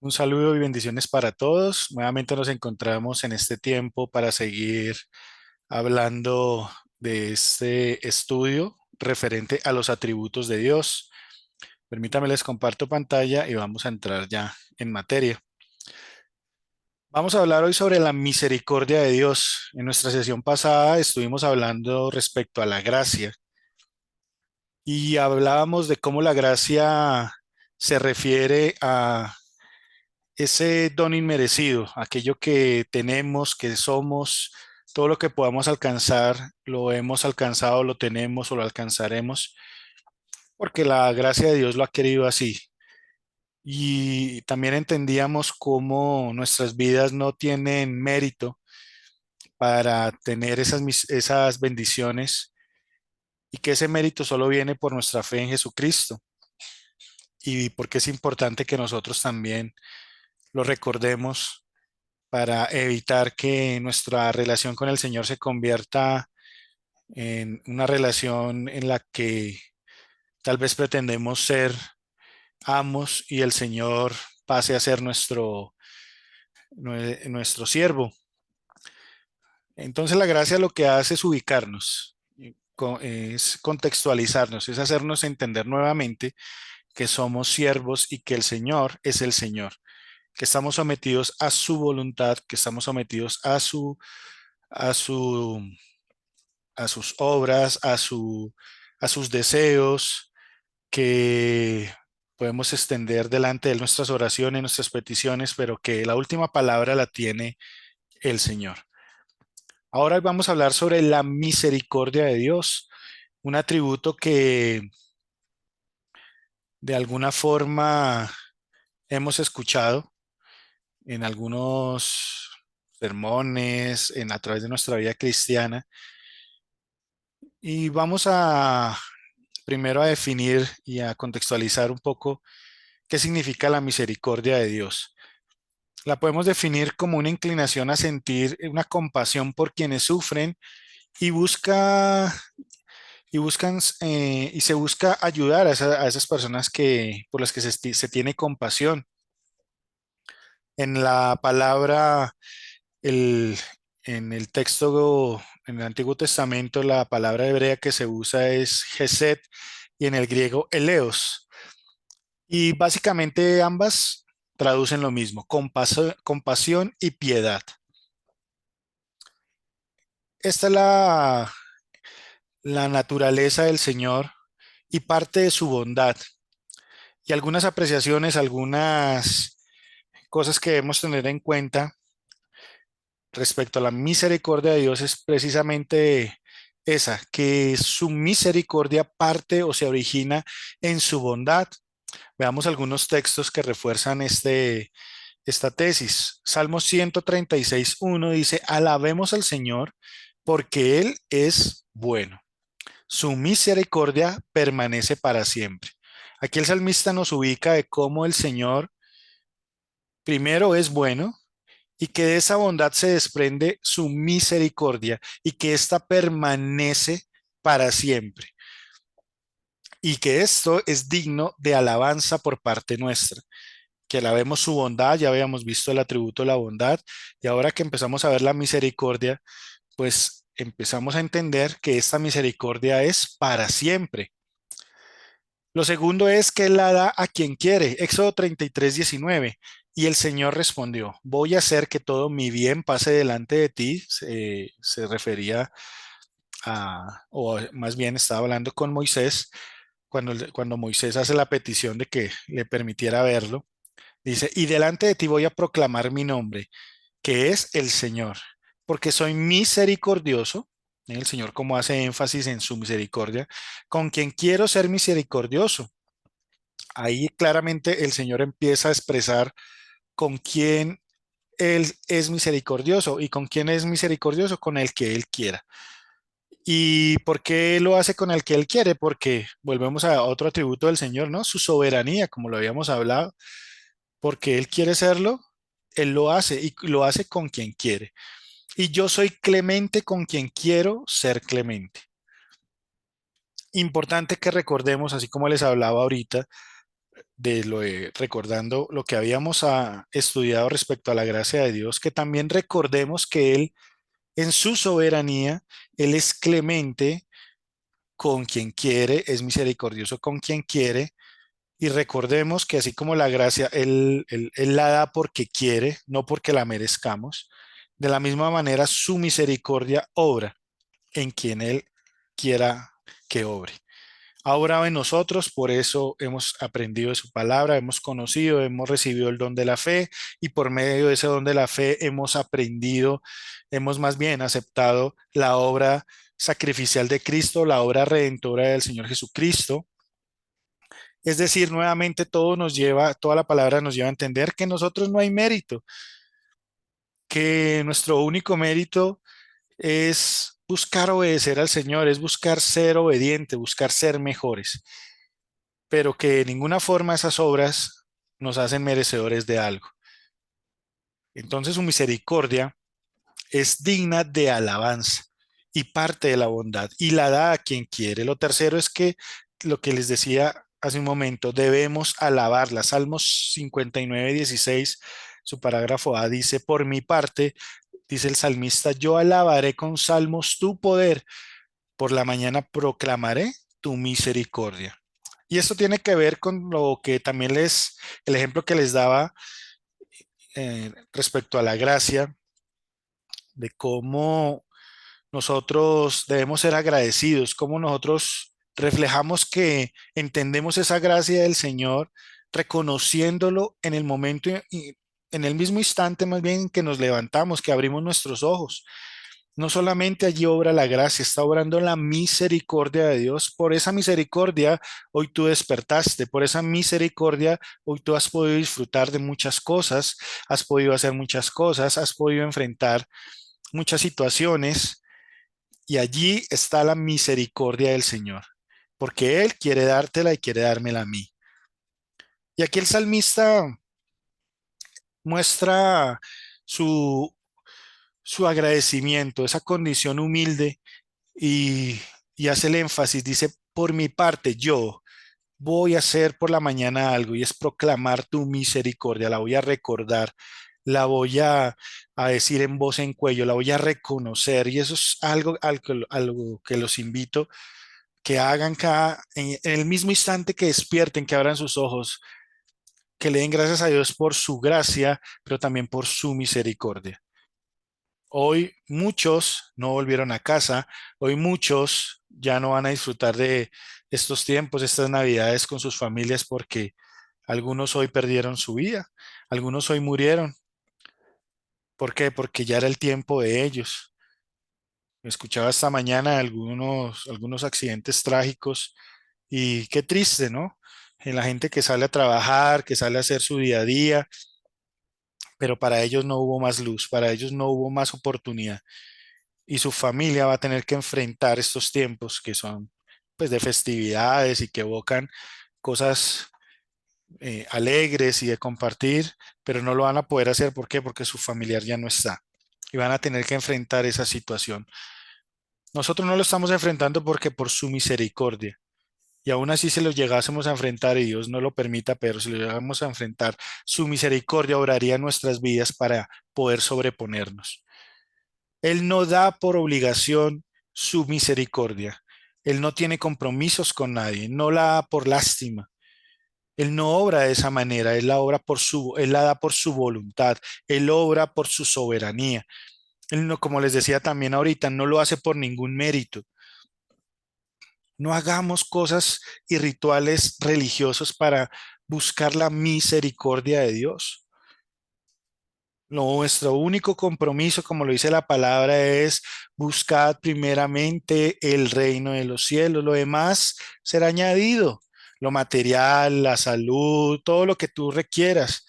Un saludo y bendiciones para todos. Nuevamente nos encontramos en este tiempo para seguir hablando de este estudio referente a los atributos de Dios. Permítame les comparto pantalla y vamos a entrar ya en materia. Vamos a hablar hoy sobre la misericordia de Dios. En nuestra sesión pasada estuvimos hablando respecto a la gracia y hablábamos de cómo la gracia se refiere a ese don inmerecido, aquello que tenemos, que somos, todo lo que podamos alcanzar, lo hemos alcanzado, lo tenemos o lo alcanzaremos, porque la gracia de Dios lo ha querido así. Y también entendíamos cómo nuestras vidas no tienen mérito para tener esas bendiciones y que ese mérito solo viene por nuestra fe en Jesucristo. Y porque es importante que nosotros también lo recordemos para evitar que nuestra relación con el Señor se convierta en una relación en la que tal vez pretendemos ser amos y el Señor pase a ser nuestro siervo. Entonces la gracia lo que hace es ubicarnos, es contextualizarnos, es hacernos entender nuevamente que somos siervos y que el Señor es el Señor, que estamos sometidos a su voluntad, que estamos sometidos a su a sus obras, a sus deseos, que podemos extender delante de él nuestras oraciones, nuestras peticiones, pero que la última palabra la tiene el Señor. Ahora vamos a hablar sobre la misericordia de Dios, un atributo que de alguna forma hemos escuchado en algunos sermones, a través de nuestra vida cristiana, y vamos a primero a definir y a contextualizar un poco qué significa la misericordia de Dios. La podemos definir como una inclinación a sentir una compasión por quienes sufren y y se busca ayudar a esas personas por las que se tiene compasión. En la palabra, el, en el texto, en el Antiguo Testamento, la palabra hebrea que se usa es Gesed y en el griego eleos. Y básicamente ambas traducen lo mismo, compasión y piedad. Esta es la naturaleza del Señor y parte de su bondad. Y algunas apreciaciones, algunas cosas que debemos tener en cuenta respecto a la misericordia de Dios es precisamente esa, que su misericordia parte o se origina en su bondad. Veamos algunos textos que refuerzan esta tesis. Salmo 136:1 dice, alabemos al Señor porque Él es bueno. Su misericordia permanece para siempre. Aquí el salmista nos ubica de cómo el Señor primero es bueno y que de esa bondad se desprende su misericordia y que ésta permanece para siempre y que esto es digno de alabanza por parte nuestra. Que alabemos su bondad, ya habíamos visto el atributo de la bondad y ahora que empezamos a ver la misericordia, pues empezamos a entender que esta misericordia es para siempre. Lo segundo es que Él la da a quien quiere. Éxodo 33:19. Y el Señor respondió, voy a hacer que todo mi bien pase delante de ti. Se refería o más bien estaba hablando con Moisés, cuando Moisés hace la petición de que le permitiera verlo. Dice, y delante de ti voy a proclamar mi nombre, que es el Señor, porque soy misericordioso. El Señor como hace énfasis en su misericordia, con quien quiero ser misericordioso. Ahí claramente el Señor empieza a expresar con quién Él es misericordioso y con quién es misericordioso, con el que Él quiera. ¿Y por qué lo hace con el que Él quiere? Porque volvemos a otro atributo del Señor, ¿no? Su soberanía, como lo habíamos hablado, porque Él quiere serlo, Él lo hace y lo hace con quien quiere. Y yo soy clemente con quien quiero ser clemente. Importante que recordemos, así como les hablaba ahorita, recordando lo que habíamos estudiado respecto a la gracia de Dios, que también recordemos que Él, en su soberanía, Él es clemente con quien quiere, es misericordioso con quien quiere. Y recordemos que así como la gracia, Él la da porque quiere, no porque la merezcamos. De la misma manera, su misericordia obra en quien Él quiera que obre. Ha obrado en nosotros, por eso hemos aprendido de su palabra, hemos conocido, hemos recibido el don de la fe y por medio de ese don de la fe hemos aprendido, hemos más bien aceptado la obra sacrificial de Cristo, la obra redentora del Señor Jesucristo. Es decir, nuevamente todo nos lleva, toda la palabra nos lleva a entender que nosotros no hay mérito, que nuestro único mérito es buscar obedecer al Señor, es buscar ser obediente, buscar ser mejores, pero que de ninguna forma esas obras nos hacen merecedores de algo. Entonces su misericordia es digna de alabanza y parte de la bondad y la da a quien quiere. Lo tercero es que lo que les decía hace un momento, debemos alabarla. Salmos 59:16, su parágrafo A dice, por mi parte, dice el salmista, yo alabaré con salmos tu poder, por la mañana proclamaré tu misericordia. Y esto tiene que ver con lo que también el ejemplo que les daba respecto a la gracia, de cómo nosotros debemos ser agradecidos, cómo nosotros reflejamos que entendemos esa gracia del Señor, reconociéndolo en el momento y en el mismo instante más bien que nos levantamos, que abrimos nuestros ojos. No solamente allí obra la gracia, está obrando la misericordia de Dios. Por esa misericordia hoy tú despertaste, por esa misericordia hoy tú has podido disfrutar de muchas cosas, has podido hacer muchas cosas, has podido enfrentar muchas situaciones y allí está la misericordia del Señor, porque Él quiere dártela y quiere dármela a mí. Y aquí el salmista muestra su, su agradecimiento, esa condición humilde y, y hace el énfasis, dice, por mi parte, yo voy a hacer por la mañana algo y es proclamar tu misericordia, la voy a recordar, la voy a decir en voz en cuello, la voy a reconocer y eso es algo que los invito que hagan en el mismo instante que despierten, que abran sus ojos, que le den gracias a Dios por su gracia, pero también por su misericordia. Hoy muchos no volvieron a casa, hoy muchos ya no van a disfrutar de estos tiempos, estas navidades con sus familias porque algunos hoy perdieron su vida, algunos hoy murieron. ¿Por qué? Porque ya era el tiempo de ellos. Escuchaba esta mañana algunos accidentes trágicos y qué triste, ¿no? En la gente que sale a trabajar, que sale a hacer su día a día, pero para ellos no hubo más luz, para ellos no hubo más oportunidad. Y su familia va a tener que enfrentar estos tiempos que son pues de festividades y que evocan cosas alegres y de compartir, pero no lo van a poder hacer. ¿Por qué? Porque su familiar ya no está y van a tener que enfrentar esa situación. Nosotros no lo estamos enfrentando porque por su misericordia. Y aún así se lo llegásemos a enfrentar y Dios no lo permita, pero si lo llegamos a enfrentar, su misericordia obraría en nuestras vidas para poder sobreponernos. Él no da por obligación su misericordia. Él no tiene compromisos con nadie, no la da por lástima. Él no obra de esa manera, él la da por su voluntad, él obra por su soberanía. Él no, como les decía también ahorita, no lo hace por ningún mérito. No hagamos cosas y rituales religiosos para buscar la misericordia de Dios. Nuestro único compromiso, como lo dice la palabra, es buscar primeramente el reino de los cielos. Lo demás será añadido. Lo material, la salud, todo lo que tú requieras.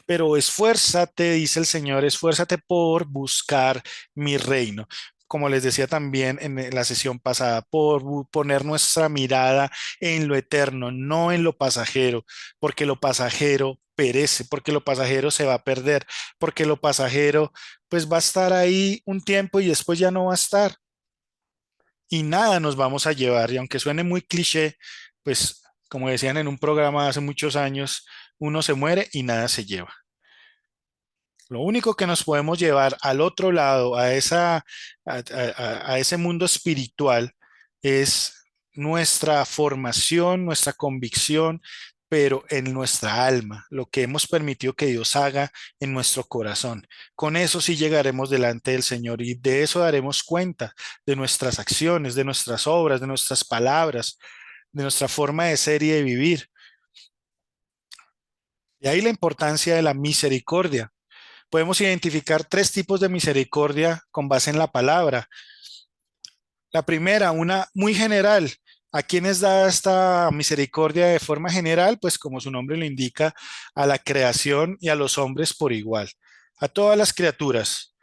Pero esfuérzate, dice el Señor, esfuérzate por buscar mi reino. Como les decía también en la sesión pasada, por poner nuestra mirada en lo eterno, no en lo pasajero, porque lo pasajero perece, porque lo pasajero se va a perder, porque lo pasajero pues va a estar ahí un tiempo y después ya no va a estar y nada nos vamos a llevar. Y aunque suene muy cliché, pues Como decían en un programa hace muchos años, uno se muere y nada se lleva. Lo único que nos podemos llevar al otro lado, a ese mundo espiritual, es nuestra formación, nuestra convicción, pero en nuestra alma, lo que hemos permitido que Dios haga en nuestro corazón. Con eso sí llegaremos delante del Señor y de eso daremos cuenta, de nuestras acciones, de nuestras obras, de nuestras palabras, de nuestra forma de ser y de vivir. Y ahí la importancia de la misericordia. Podemos identificar tres tipos de misericordia con base en la palabra. La primera, una muy general. ¿A quién es dada esta misericordia de forma general? Pues como su nombre lo indica, a la creación y a los hombres por igual, a todas las criaturas.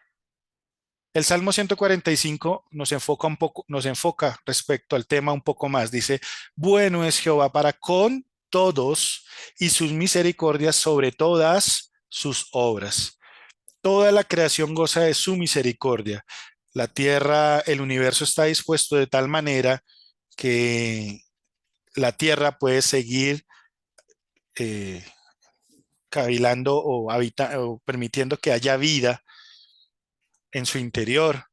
El Salmo 145 nos enfoca un poco, nos enfoca respecto al tema un poco más. Dice, bueno es Jehová para con todos y sus misericordias sobre todas sus obras. Toda la creación goza de su misericordia. La tierra, el universo está dispuesto de tal manera que la tierra puede seguir eh, cavilando o permitiendo que haya vida en su interior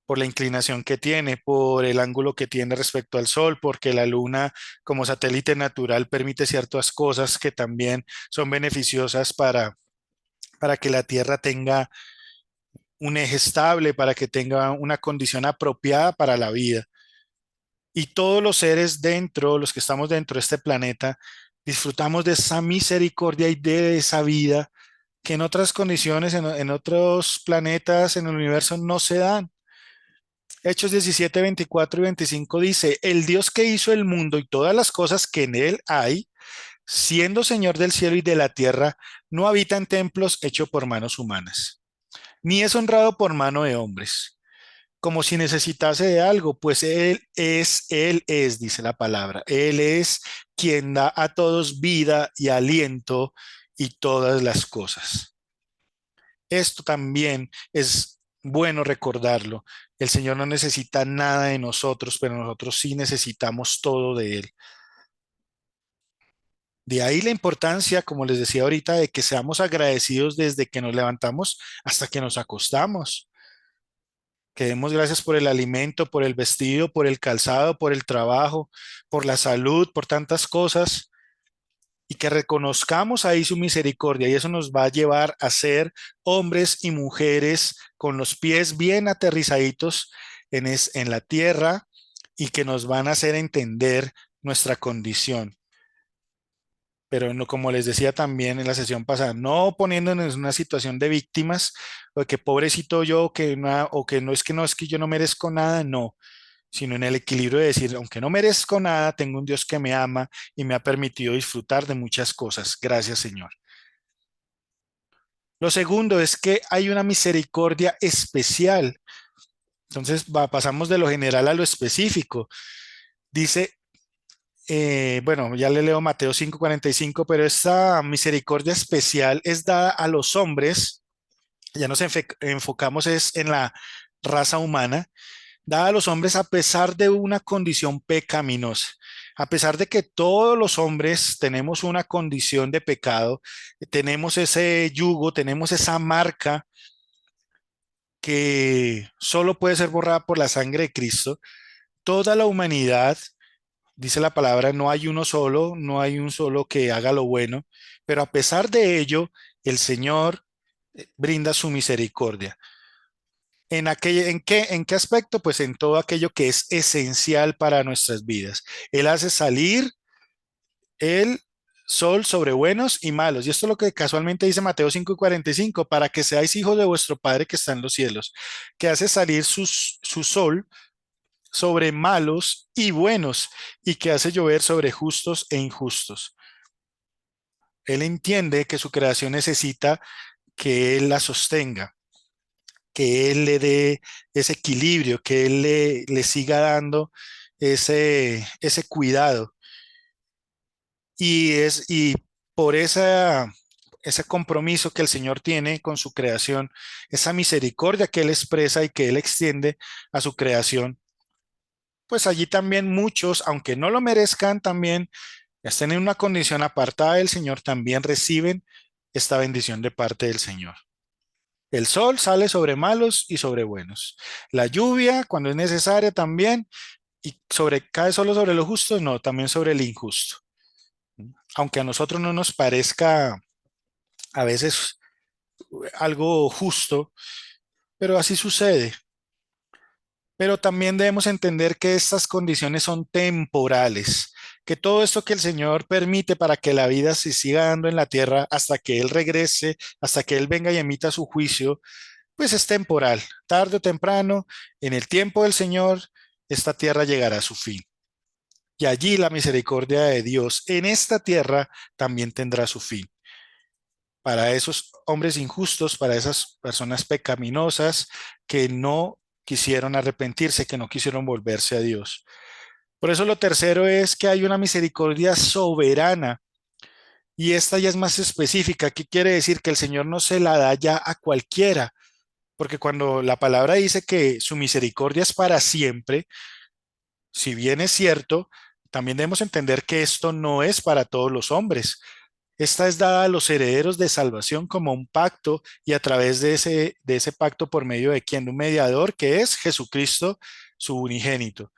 por la inclinación que tiene, por el ángulo que tiene respecto al Sol, porque la Luna como satélite natural permite ciertas cosas que también son beneficiosas para que la Tierra tenga un eje estable, para que tenga una condición apropiada para la vida. Y todos los seres dentro, los que estamos dentro de este planeta, disfrutamos de esa misericordia y de esa vida que en otras condiciones, en otros planetas, en el universo no se dan. Hechos 17, 24 y 25 dice, el Dios que hizo el mundo y todas las cosas que en él hay, siendo Señor del cielo y de la tierra, no habita en templos hechos por manos humanas, ni es honrado por mano de hombres como si necesitase de algo, pues Él es, dice la palabra, Él es quien da a todos vida y aliento y todas las cosas. Esto también es bueno recordarlo. El Señor no necesita nada de nosotros, pero nosotros sí necesitamos todo de Él. De ahí la importancia, como les decía ahorita, de que seamos agradecidos desde que nos levantamos hasta que nos acostamos. Que demos gracias por el alimento, por el vestido, por el calzado, por el trabajo, por la salud, por tantas cosas, y que reconozcamos ahí su misericordia. Y eso nos va a llevar a ser hombres y mujeres con los pies bien aterrizaditos en la tierra y que nos van a hacer entender nuestra condición. Pero no, como les decía también en la sesión pasada, no poniéndonos en una situación de víctimas, o de que pobrecito yo, o que no es que yo no merezco nada, no, sino en el equilibrio de decir, aunque no merezco nada, tengo un Dios que me ama y me ha permitido disfrutar de muchas cosas. Gracias, Señor. Lo segundo es que hay una misericordia especial. Entonces, pasamos de lo general a lo específico. Dice, bueno, ya le leo Mateo 5:45, pero esta misericordia especial es dada a los hombres, ya nos enfocamos es en la raza humana, dada a los hombres a pesar de una condición pecaminosa. A pesar de que todos los hombres tenemos una condición de pecado, tenemos ese yugo, tenemos esa marca que solo puede ser borrada por la sangre de Cristo, toda la humanidad, dice la palabra, no hay uno solo, no hay un solo que haga lo bueno, pero a pesar de ello, el Señor brinda su misericordia. ¿En qué aspecto? Pues en todo aquello que es esencial para nuestras vidas. Él hace salir el sol sobre buenos y malos. Y esto es lo que casualmente dice Mateo 5:45, para que seáis hijos de vuestro Padre que está en los cielos, que hace salir su sol sobre malos y buenos y que hace llover sobre justos e injustos. Él entiende que su creación necesita que Él la sostenga, que Él le dé ese equilibrio, que Él le siga dando ese cuidado. Y por ese compromiso que el Señor tiene con su creación, esa misericordia que Él expresa y que Él extiende a su creación, pues allí también muchos, aunque no lo merezcan, también estén en una condición apartada del Señor, también reciben esta bendición de parte del Señor. El sol sale sobre malos y sobre buenos. La lluvia, cuando es necesaria también, y cae solo sobre los justos, no, también sobre el injusto. Aunque a nosotros no nos parezca a veces algo justo, pero así sucede. Pero también debemos entender que estas condiciones son temporales, que todo esto que el Señor permite para que la vida se siga dando en la tierra hasta que Él regrese, hasta que Él venga y emita su juicio, pues es temporal. Tarde o temprano, en el tiempo del Señor, esta tierra llegará a su fin. Y allí la misericordia de Dios en esta tierra también tendrá su fin. Para esos hombres injustos, para esas personas pecaminosas que no quisieron arrepentirse, que no quisieron volverse a Dios. Por eso lo tercero es que hay una misericordia soberana y esta ya es más específica. ¿Qué quiere decir? Que el Señor no se la da ya a cualquiera, porque cuando la palabra dice que su misericordia es para siempre, si bien es cierto, también debemos entender que esto no es para todos los hombres. Esta es dada a los herederos de salvación como un pacto y a través de ese pacto por medio de quien, un mediador que es Jesucristo, su unigénito.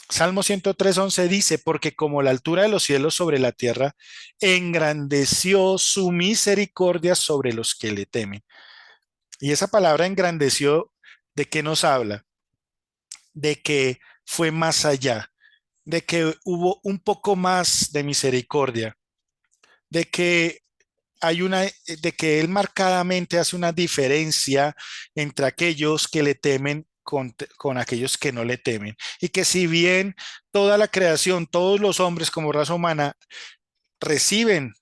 Salmo 103:11 dice, porque como la altura de los cielos sobre la tierra, engrandeció su misericordia sobre los que le temen. Y esa palabra engrandeció, ¿de qué nos habla? De que fue más allá, de que hubo un poco más de misericordia, de que de que él marcadamente hace una diferencia entre aquellos que le temen con aquellos que no le temen. Y que si bien toda la creación, todos los hombres como raza humana reciben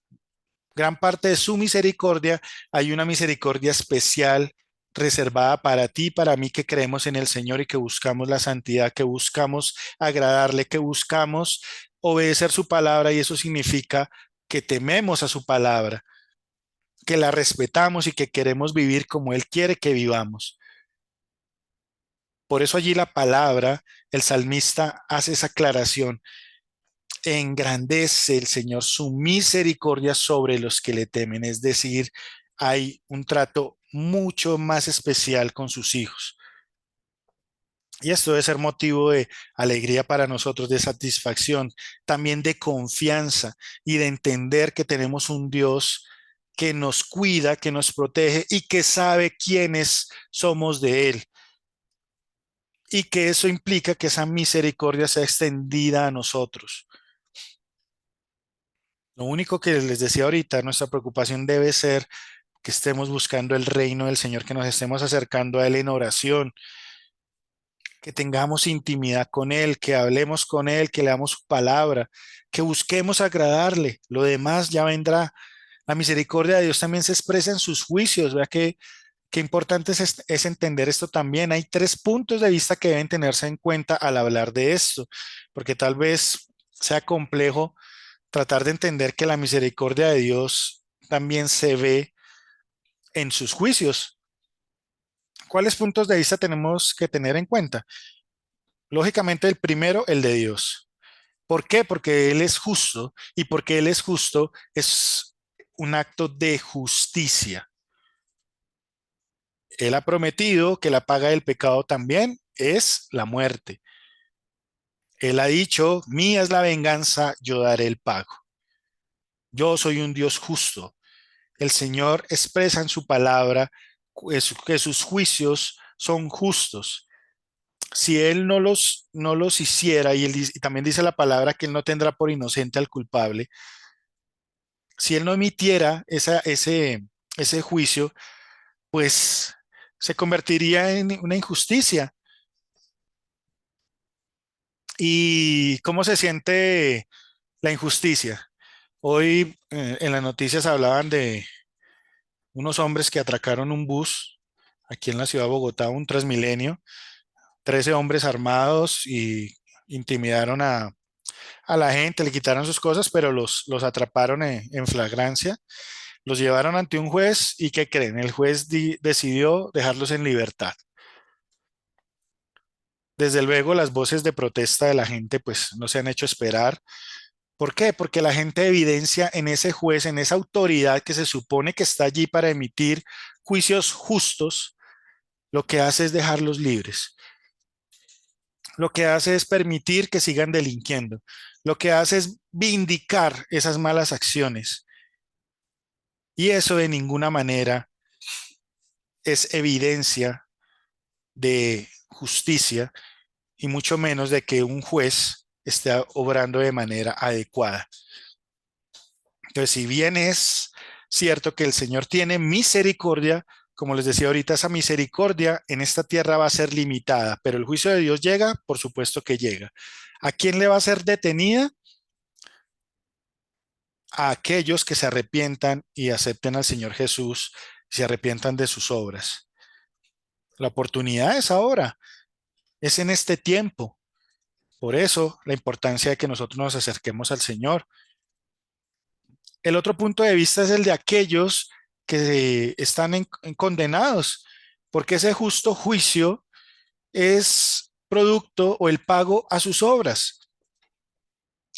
gran parte de su misericordia, hay una misericordia especial reservada para ti, para mí que creemos en el Señor y que buscamos la santidad, que buscamos agradarle, que buscamos obedecer su palabra y eso significa que tememos a su palabra, que la respetamos y que queremos vivir como Él quiere que vivamos. Por eso allí la palabra, el salmista hace esa aclaración. Engrandece el Señor su misericordia sobre los que le temen, es decir, hay un trato mucho más especial con sus hijos. Y esto debe ser motivo de alegría para nosotros, de satisfacción, también de confianza y de entender que tenemos un Dios que nos cuida, que nos protege y que sabe quiénes somos de Él. Y que eso implica que esa misericordia sea extendida a nosotros. Lo único que les decía ahorita, nuestra preocupación debe ser que estemos buscando el reino del Señor, que nos estemos acercando a Él en oración, que tengamos intimidad con Él, que hablemos con Él, que leamos su palabra, que busquemos agradarle. Lo demás ya vendrá. La misericordia de Dios también se expresa en sus juicios. Vea que qué importante es entender esto también. Hay tres puntos de vista que deben tenerse en cuenta al hablar de esto, porque tal vez sea complejo tratar de entender que la misericordia de Dios también se ve en sus juicios. ¿Cuáles puntos de vista tenemos que tener en cuenta? Lógicamente, el primero, el de Dios. ¿Por qué? Porque Él es justo y porque Él es justo es un acto de justicia. Él ha prometido que la paga del pecado también es la muerte. Él ha dicho, mía es la venganza, yo daré el pago. Yo soy un Dios justo. El Señor expresa en su palabra que sus juicios son justos. Si Él no los hiciera, y también dice la palabra que Él no tendrá por inocente al culpable, si Él no emitiera ese juicio, pues se convertiría en una injusticia. ¿Y cómo se siente la injusticia? Hoy en las noticias hablaban de unos hombres que atracaron un bus aquí en la ciudad de Bogotá, un Transmilenio, 13 hombres armados y intimidaron a la gente, le quitaron sus cosas, pero los atraparon en flagrancia, los llevaron ante un juez y ¿qué creen? El juez decidió dejarlos en libertad. Desde luego, las voces de protesta de la gente pues no se han hecho esperar. ¿Por qué? Porque la gente evidencia en ese juez, en esa autoridad que se supone que está allí para emitir juicios justos, lo que hace es dejarlos libres. Lo que hace es permitir que sigan delinquiendo. Lo que hace es vindicar esas malas acciones. Y eso de ninguna manera es evidencia de justicia y mucho menos de que un juez esté obrando de manera adecuada. Entonces, si bien es cierto que el Señor tiene misericordia, como les decía ahorita, esa misericordia en esta tierra va a ser limitada, pero el juicio de Dios llega, por supuesto que llega. ¿A quién le va a ser detenida? A aquellos que se arrepientan y acepten al Señor Jesús, y se arrepientan de sus obras. La oportunidad es ahora, es en este tiempo. Por eso la importancia de que nosotros nos acerquemos al Señor. El otro punto de vista es el de aquellos que están en condenados, porque ese justo juicio es producto o el pago a sus obras.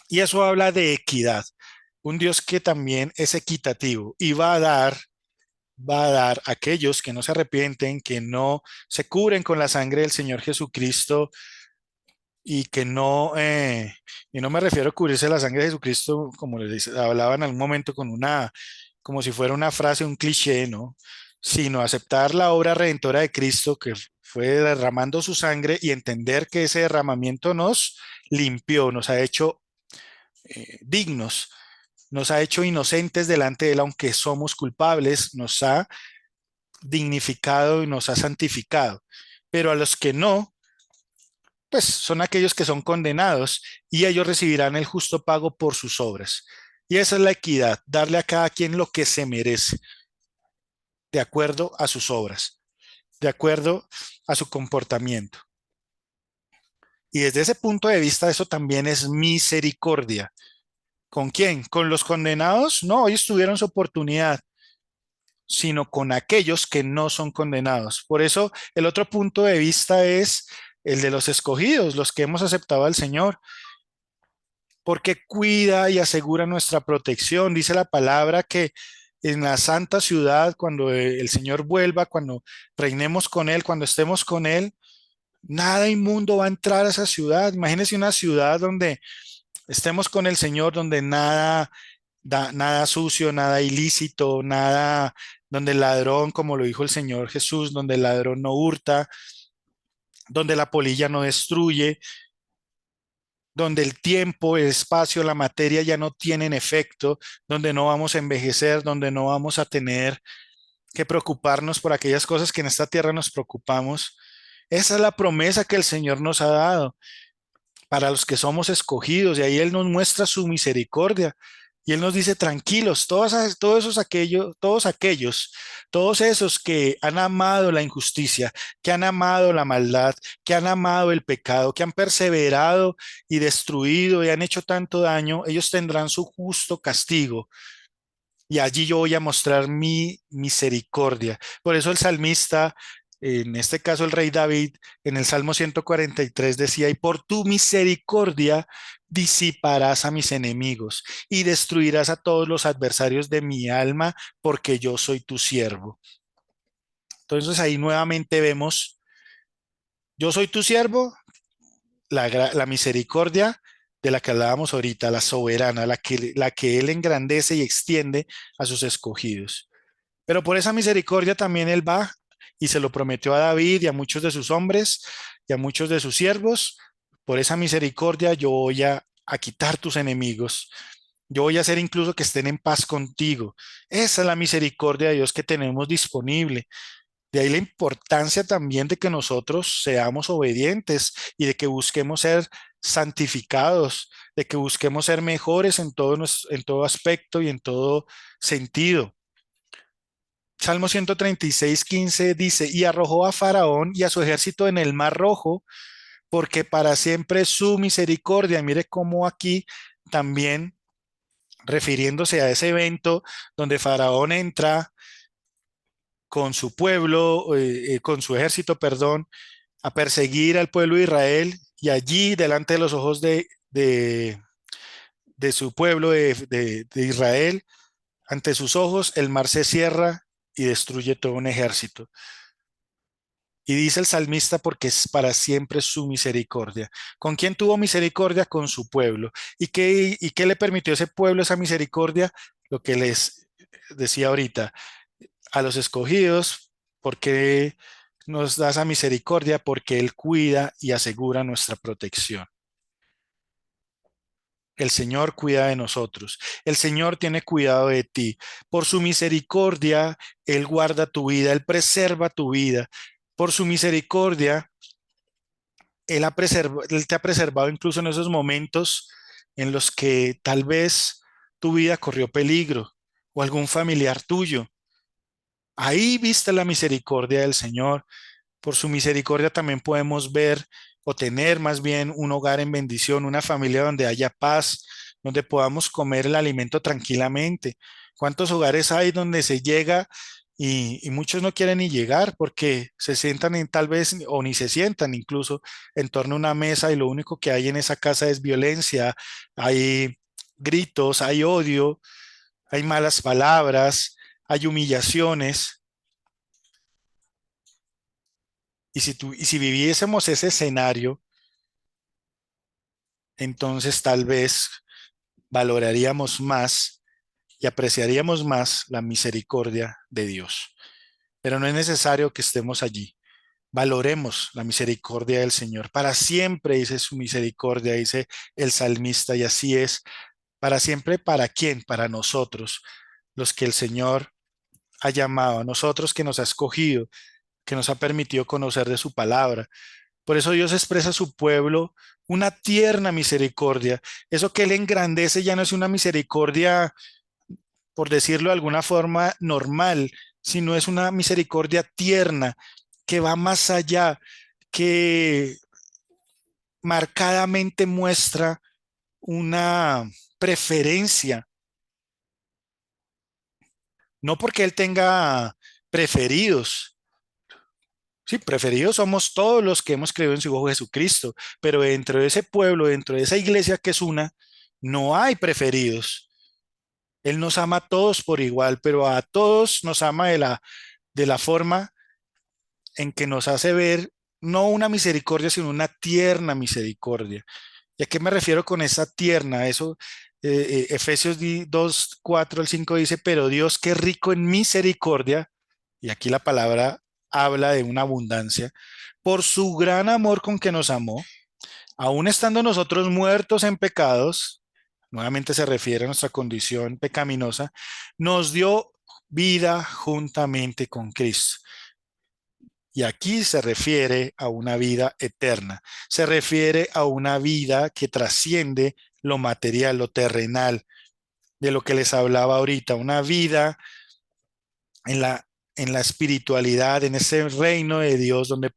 Y eso habla de equidad. Un Dios que también es equitativo y va a dar a aquellos que no se arrepienten, que no se cubren con la sangre del Señor Jesucristo y que no, y no me refiero a cubrirse la sangre de Jesucristo, como les hablaba en algún momento con como si fuera una frase, un cliché, ¿no? Sino aceptar la obra redentora de Cristo que fue derramando su sangre y entender que ese derramamiento nos limpió, nos ha hecho dignos, nos ha hecho inocentes delante de Él, aunque somos culpables, nos ha dignificado y nos ha santificado. Pero a los que no, pues son aquellos que son condenados y ellos recibirán el justo pago por sus obras. Y esa es la equidad, darle a cada quien lo que se merece, de acuerdo a sus obras, de acuerdo a su comportamiento. Y desde ese punto de vista, eso también es misericordia. ¿Con quién? ¿Con los condenados? No, ellos tuvieron su oportunidad, sino con aquellos que no son condenados. Por eso, el otro punto de vista es el de los escogidos, los que hemos aceptado al Señor, porque cuida y asegura nuestra protección. Dice la palabra que en la santa ciudad, cuando el Señor vuelva, cuando reinemos con Él, cuando estemos con Él, nada inmundo va a entrar a esa ciudad. Imagínense una ciudad donde estemos con el Señor, donde nada sucio, nada ilícito, nada donde el ladrón, como lo dijo el Señor Jesús, donde el ladrón no hurta, donde la polilla no destruye, donde el tiempo, el espacio, la materia ya no tienen efecto, donde no vamos a envejecer, donde no vamos a tener que preocuparnos por aquellas cosas que en esta tierra nos preocupamos. Esa es la promesa que el Señor nos ha dado para los que somos escogidos, y ahí Él nos muestra su misericordia. Y Él nos dice, tranquilos, todos esos que han amado la injusticia, que han amado la maldad, que han amado el pecado, que han perseverado y destruido y han hecho tanto daño, ellos tendrán su justo castigo. Y allí yo voy a mostrar mi misericordia. Por eso el salmista, en este caso el rey David, en el Salmo 143 decía, y por tu misericordia disiparás a mis enemigos y destruirás a todos los adversarios de mi alma, porque yo soy tu siervo. Entonces ahí nuevamente vemos, yo soy tu siervo, la misericordia de la que hablábamos ahorita, la soberana, la que Él engrandece y extiende a sus escogidos. Pero por esa misericordia también Él va y se lo prometió a David y a muchos de sus hombres y a muchos de sus siervos. Por esa misericordia yo voy a quitar tus enemigos. Yo voy a hacer incluso que estén en paz contigo. Esa es la misericordia de Dios que tenemos disponible. De ahí la importancia también de que nosotros seamos obedientes y de que busquemos ser santificados, de que busquemos ser mejores en todo aspecto y en todo sentido. Salmo 136:15 dice, y arrojó a Faraón y a su ejército en el mar Rojo, porque para siempre es su misericordia. Mire cómo aquí también refiriéndose a ese evento donde Faraón entra con su pueblo, con su ejército, perdón, a perseguir al pueblo de Israel y allí, delante de los ojos de su pueblo de Israel, ante sus ojos, el mar se cierra y destruye todo un ejército. Y dice el salmista porque es para siempre su misericordia. ¿Con quién tuvo misericordia? Con su pueblo. ¿Y qué le permitió a ese pueblo esa misericordia? Lo que les decía ahorita, a los escogidos, porque nos da esa misericordia, porque Él cuida y asegura nuestra protección. El Señor cuida de nosotros. El Señor tiene cuidado de ti. Por su misericordia, Él guarda tu vida, Él preserva tu vida. Por su misericordia, Él te ha preservado incluso en esos momentos en los que tal vez tu vida corrió peligro o algún familiar tuyo. Ahí viste la misericordia del Señor. Por su misericordia también podemos ver o tener más bien un hogar en bendición, una familia donde haya paz, donde podamos comer el alimento tranquilamente. ¿Cuántos hogares hay donde se llega y muchos no quieren ni llegar porque se sientan en tal vez o ni se sientan incluso en torno a una mesa y lo único que hay en esa casa es violencia, hay gritos, hay odio, hay malas palabras, hay humillaciones? Y si viviésemos ese escenario, entonces tal vez valoraríamos más y apreciaríamos más la misericordia de Dios. Pero no es necesario que estemos allí. Valoremos la misericordia del Señor. Para siempre dice su misericordia, dice el salmista, y así es. Para siempre, ¿para quién? Para nosotros, los que el Señor ha llamado, a nosotros que nos ha escogido, que nos ha permitido conocer de su palabra. Por eso Dios expresa a su pueblo una tierna misericordia. Eso que Él engrandece ya no es una misericordia, por decirlo de alguna forma, normal, sino es una misericordia tierna que va más allá, que marcadamente muestra una preferencia, no porque Él tenga preferidos. Sí, preferidos somos todos los que hemos creído en su Hijo Jesucristo, pero dentro de ese pueblo, dentro de esa iglesia que es una, no hay preferidos. Él nos ama a todos por igual, pero a todos nos ama de la forma en que nos hace ver no una misericordia, sino una tierna misericordia. ¿Y a qué me refiero con esa tierna? Eso, Efesios 2, 4 al 5 dice, pero Dios que es rico en misericordia, y aquí la palabra habla de una abundancia, por su gran amor con que nos amó, aun estando nosotros muertos en pecados, nuevamente se refiere a nuestra condición pecaminosa, nos dio vida juntamente con Cristo. Y aquí se refiere a una vida eterna, se refiere a una vida que trasciende lo material, lo terrenal, de lo que les hablaba ahorita, una vida en la espiritualidad, en ese reino de Dios donde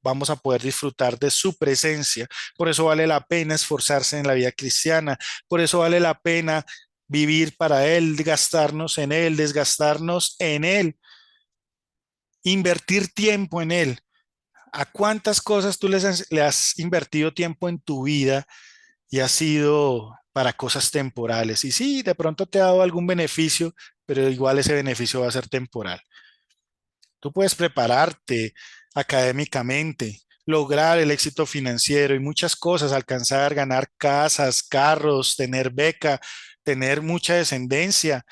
vamos a poder disfrutar de su presencia. Por eso vale la pena esforzarse en la vida cristiana, por eso vale la pena vivir para Él, gastarnos en Él, desgastarnos en Él, invertir tiempo en Él. ¿A cuántas cosas tú le has invertido tiempo en tu vida y ha sido para cosas temporales? Y sí, de pronto te ha dado algún beneficio, pero igual ese beneficio va a ser temporal. Tú puedes prepararte académicamente, lograr el éxito financiero y muchas cosas, alcanzar, ganar casas, carros, tener beca, tener mucha descendencia,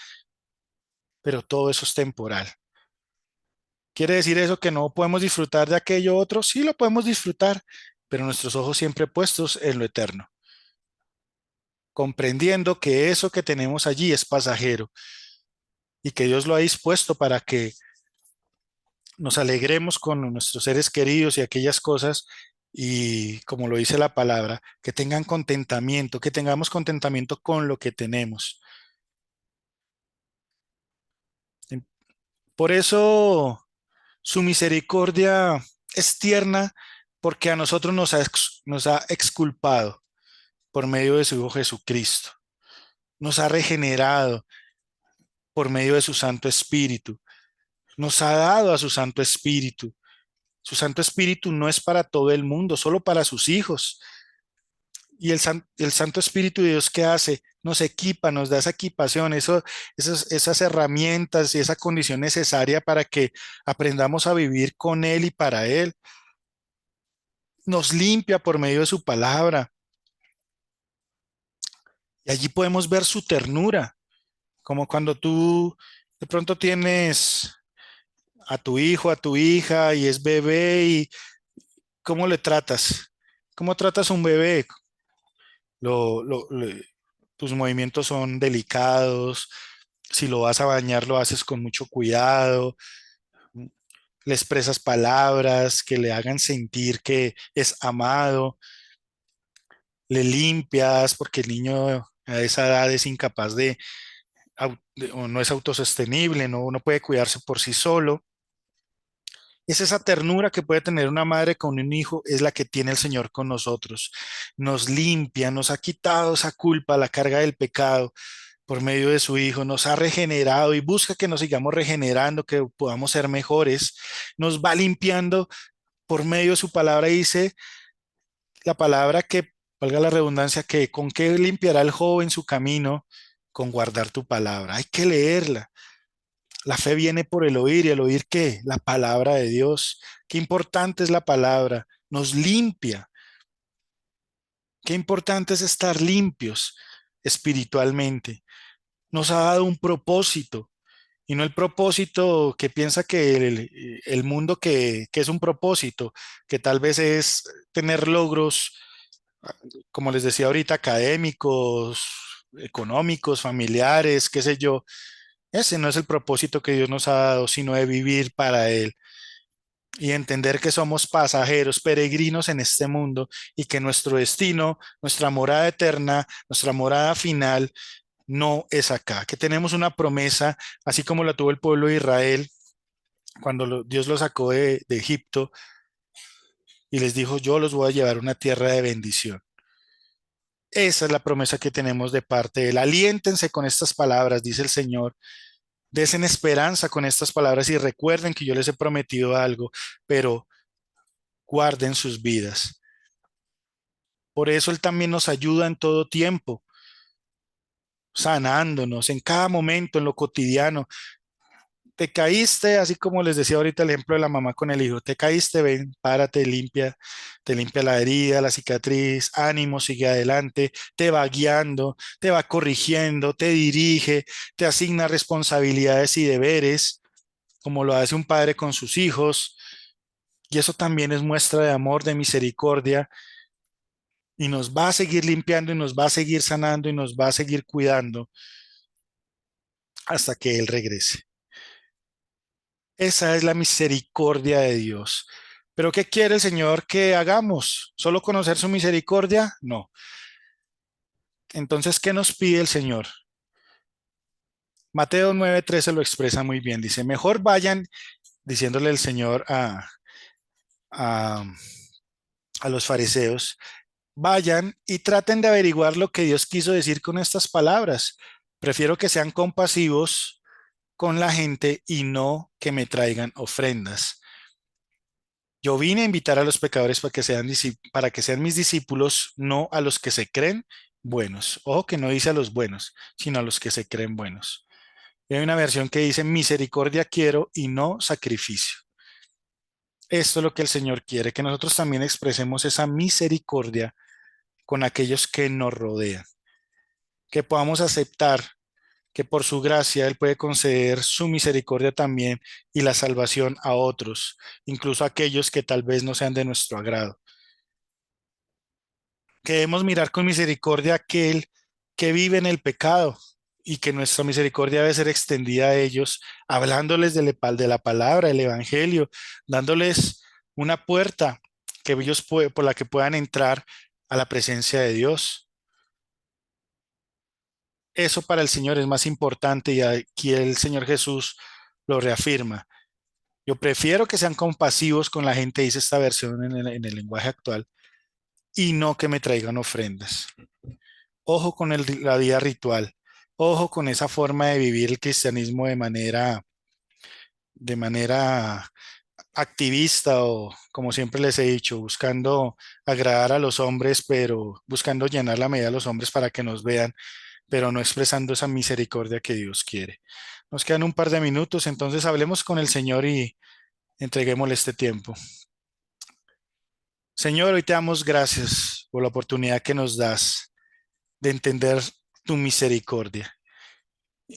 pero todo eso es temporal. ¿Quiere decir eso que no podemos disfrutar de aquello otro? Sí lo podemos disfrutar, pero nuestros ojos siempre puestos en lo eterno, comprendiendo que eso que tenemos allí es pasajero y que Dios lo ha dispuesto para que nos alegremos con nuestros seres queridos y aquellas cosas y como lo dice la palabra, que tengan contentamiento, que tengamos contentamiento con lo que tenemos. Por eso su misericordia es tierna porque a nosotros nos ha exculpado por medio de su Hijo Jesucristo. Nos ha regenerado por medio de su Santo Espíritu. Nos ha dado a su Santo Espíritu. Su Santo Espíritu no es para todo el mundo, solo para sus hijos. Y el Santo Espíritu de Dios, ¿qué hace? Nos equipa, nos da esa equipación, esas herramientas y esa condición necesaria para que aprendamos a vivir con Él y para Él. Nos limpia por medio de su palabra. Y allí podemos ver su ternura, como cuando tú de pronto tienes a tu hijo, a tu hija y es bebé y ¿cómo le tratas? ¿Cómo tratas a un bebé? Lo, lo- le- Tus movimientos son delicados. Si lo vas a bañar, lo haces con mucho cuidado. Le expresas palabras que le hagan sentir que es amado. Le limpias porque el niño a esa edad es incapaz o no es autosostenible, no puede cuidarse por sí solo. Es esa ternura que puede tener una madre con un hijo, es la que tiene el Señor con nosotros. Nos limpia, nos ha quitado esa culpa, la carga del pecado por medio de su Hijo, nos ha regenerado y busca que nos sigamos regenerando, que podamos ser mejores. Nos va limpiando por medio de su palabra. Dice la palabra que, valga la redundancia, que con qué limpiará el joven su camino, con guardar tu palabra. Hay que leerla. La fe viene por el oír y el oír qué? La palabra de Dios. Qué importante es la palabra. Nos limpia. Qué importante es estar limpios espiritualmente. Nos ha dado un propósito y no el propósito que piensa que el mundo que es un propósito, que tal vez es tener logros, como les decía ahorita, académicos, económicos, familiares, qué sé yo. Ese no es el propósito que Dios nos ha dado, sino de vivir para Él y entender que somos pasajeros, peregrinos en este mundo y que nuestro destino, nuestra morada eterna, nuestra morada final no es acá, que tenemos una promesa, así como la tuvo el pueblo de Israel cuando Dios los sacó de Egipto y les dijo, yo los voy a llevar a una tierra de bendición. Esa es la promesa que tenemos de parte de Él. Aliéntense con estas palabras, dice el Señor. Desen esperanza con estas palabras y recuerden que yo les he prometido algo, pero guarden sus vidas. Por eso Él también nos ayuda en todo tiempo, sanándonos en cada momento, en lo cotidiano. Te caíste, así como les decía ahorita el ejemplo de la mamá con el hijo, te caíste, ven, párate, te limpia la herida, la cicatriz, ánimo, sigue adelante, te va guiando, te va corrigiendo, te dirige, te asigna responsabilidades y deberes, como lo hace un padre con sus hijos. Y eso también es muestra de amor, de misericordia, y nos va a seguir limpiando y nos va a seguir sanando y nos va a seguir cuidando hasta que Él regrese. Esa es la misericordia de Dios. Pero ¿qué quiere el Señor que hagamos? ¿Solo conocer su misericordia? No. Entonces, ¿qué nos pide el Señor? Mateo 9:13 lo expresa muy bien. Dice, mejor vayan, diciéndole el Señor a, a los fariseos, vayan y traten de averiguar lo que Dios quiso decir con estas palabras. Prefiero que sean compasivos con la gente y no que me traigan ofrendas. Yo vine a invitar a los pecadores para que sean mis discípulos, no a los que se creen buenos. Ojo que no dice a los buenos, sino a los que se creen buenos. Y hay una versión que dice misericordia quiero y no sacrificio. Esto es lo que el Señor quiere, que nosotros también expresemos esa misericordia con aquellos que nos rodean, que podamos aceptar que por su gracia Él puede conceder su misericordia también y la salvación a otros, incluso a aquellos que tal vez no sean de nuestro agrado. Que debemos mirar con misericordia a aquel que vive en el pecado y que nuestra misericordia debe ser extendida a ellos, hablándoles de la palabra, del evangelio, dándoles una puerta que por la que puedan entrar a la presencia de Dios. Eso para el Señor es más importante y aquí el Señor Jesús lo reafirma. Yo prefiero que sean compasivos con la gente, dice esta versión en el lenguaje actual, y no que me traigan ofrendas. Ojo con la vida ritual, ojo con esa forma de vivir el cristianismo de manera activista o, como siempre les he dicho, buscando agradar a los hombres, pero buscando llenar la medida de los hombres para que nos vean, pero no expresando esa misericordia que Dios quiere. Nos quedan un par de minutos, entonces hablemos con el Señor y entreguémosle este tiempo. Señor, hoy te damos gracias por la oportunidad que nos das de entender tu misericordia.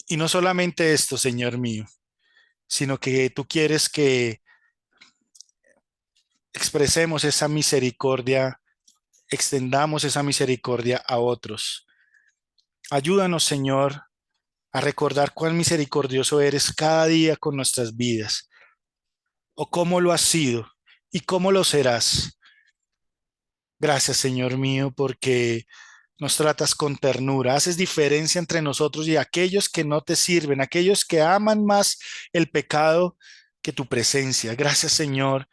Y no solamente esto, Señor mío, sino que tú quieres que expresemos esa misericordia, extendamos esa misericordia a otros. Ayúdanos, Señor, a recordar cuán misericordioso eres cada día con nuestras vidas, o cómo lo has sido y cómo lo serás. Gracias, Señor mío, porque nos tratas con ternura, haces diferencia entre nosotros y aquellos que no te sirven, aquellos que aman más el pecado que tu presencia. Gracias, Señor,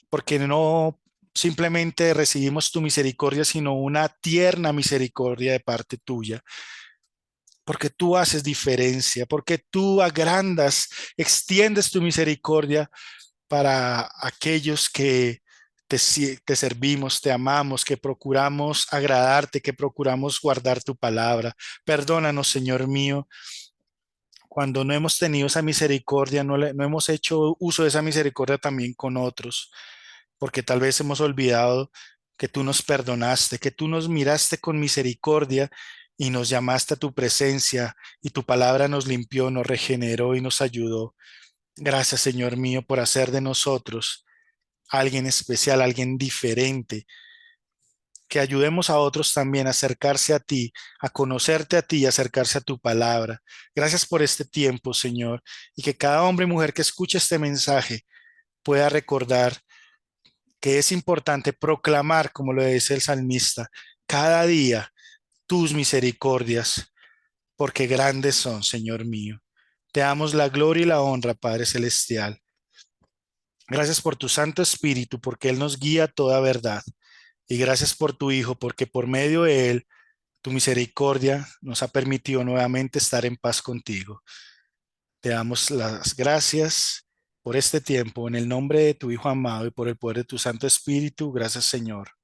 porque no simplemente recibimos tu misericordia, sino una tierna misericordia de parte tuya, porque tú haces diferencia, porque tú agrandas, extiendes tu misericordia para aquellos que te servimos, te amamos, que procuramos agradarte, que procuramos guardar tu palabra. Perdónanos, Señor mío, cuando no hemos tenido esa misericordia, no hemos hecho uso de esa misericordia también con otros, porque tal vez hemos olvidado que tú nos perdonaste, que tú nos miraste con misericordia y nos llamaste a tu presencia y tu palabra nos limpió, nos regeneró y nos ayudó. Gracias, Señor mío, por hacer de nosotros alguien especial, alguien diferente, que ayudemos a otros también a acercarse a ti, a conocerte a ti y acercarse a tu palabra. Gracias por este tiempo, Señor, y que cada hombre y mujer que escuche este mensaje pueda recordar que es importante proclamar, como lo dice el salmista, cada día tus misericordias, porque grandes son, Señor mío. Te damos la gloria y la honra, Padre Celestial. Gracias por tu Santo Espíritu, porque Él nos guía a toda verdad. Y gracias por tu Hijo, porque por medio de Él, tu misericordia nos ha permitido nuevamente estar en paz contigo. Te damos las gracias por este tiempo, en el nombre de tu Hijo amado y por el poder de tu Santo Espíritu. Gracias, Señor.